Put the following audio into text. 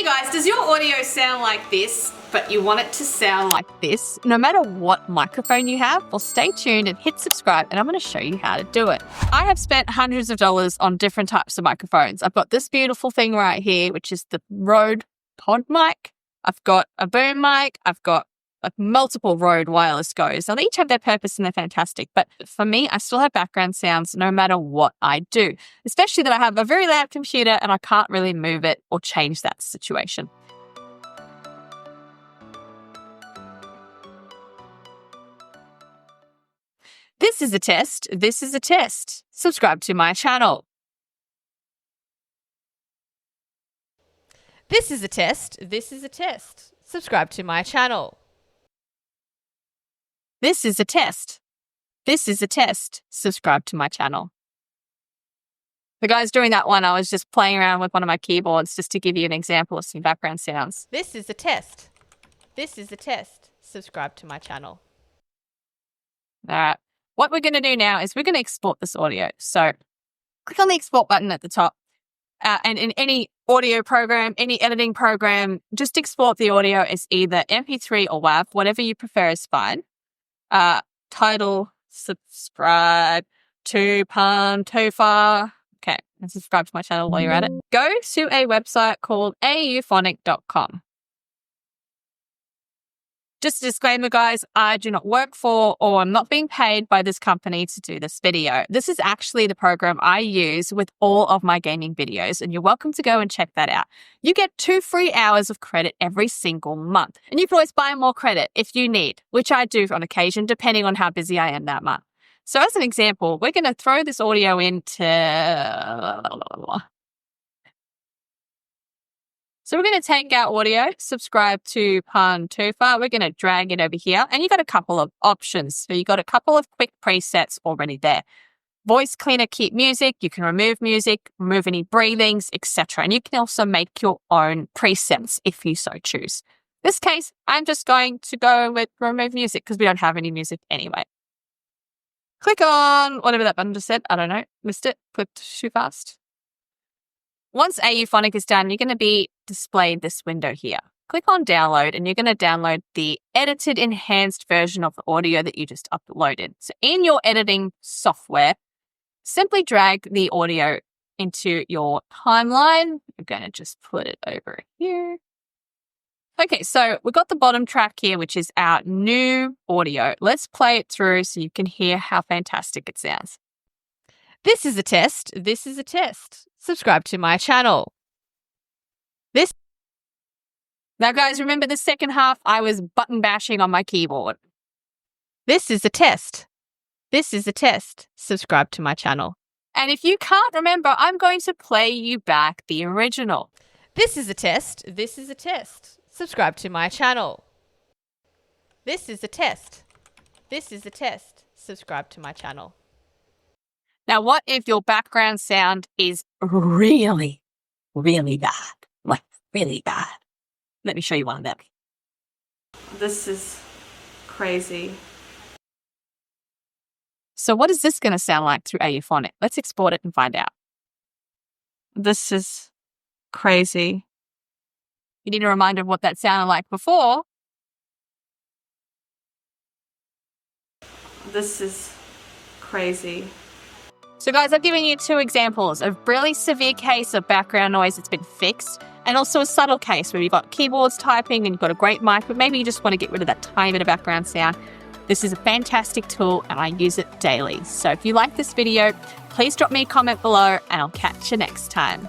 guys, does your audio sound like this, but you want it to sound like this? No matter what microphone you have, well, stay tuned and hit subscribe, and I'm going to show you how to do it. I have spent hundreds of dollars on different types of microphones. I've got this beautiful thing right here, which is the Rode Pod mic. I've got a boom mic. I've got multiple Rode wireless Go's. Now, they each have their purpose and they're fantastic. But for me, I still have background sounds no matter what I do, especially that I have a very loud computer and I can't really move it or change that situation. This is a test. This is a test. Subscribe to my channel. This is a test. This is a test. Subscribe to my channel. This is a test. This is a test. Subscribe to my channel. The guys doing that one, I was just playing around with one of my keyboards just to give you an example of some background sounds. This is a test. This is a test. Subscribe to my channel. All right. What we're going to do now is we're going to export this audio. So click on the export button at the top. And in any audio program, any editing program, just export the audio as either MP3 or WAV, whatever you prefer is fine. Title, subscribe to Puntoofa. Okay, and subscribe to my channel while you're at it. Go to a website called auphonic.com. Just a disclaimer, guys, I do not work for or I'm not being paid by this company to do this video. This is actually the program I use with all of my gaming videos, and you're welcome to go and check that out. You get 2 free hours of credit every single month, and you can always buy more credit if you need, which I do on occasion, depending on how busy I am that month. So as an example, we're going to throw this audio into... So we're going to take our audio, subscribe to Puntoofa. We're going to drag it over here. And you got a couple of options. So you got a couple of quick presets already there. Voice cleaner, keep music. You can remove music, remove any breathings, etc. And you can also make your own presets if you so choose. In this case, I'm just going to go with remove music because we don't have any music anyway. Click on whatever that button just said. I don't know. Missed it. Clicked too fast. Once Auphonic is done, you're going to be displayed this window here. Click on download and you're going to download the edited enhanced version of the audio that you just uploaded. So in your editing software, simply drag the audio into your timeline. I'm going to just put it over here. Okay, so we've got the bottom track here, which is our new audio. Let's play it through so you can hear how fantastic it sounds. This is a test. This is a test. Subscribe to my channel. Now, guys, remember the second half, I was button bashing on my keyboard. This is a test. This is a test. Subscribe to my channel. And if you can't remember, I'm going to play you back the original. This is a test. This is a test. Subscribe to my channel. This is a test. This is a test. Subscribe to my channel. Now, what if your background sound is really, really bad? Like, really bad. Let me show you one of them. This is crazy. So what is this going to sound like through Auphonic? Let's export it and find out. This is crazy. You need a reminder of what that sounded like before. This is crazy. So guys, I've given you 2 examples of really severe case of background noise that's been fixed, and also a subtle case where you've got keyboards typing and you've got a great mic, but maybe you just want to get rid of that tiny bit of background sound. This is a fantastic tool and I use it daily. So if you like this video, please drop me a comment below and I'll catch you next time.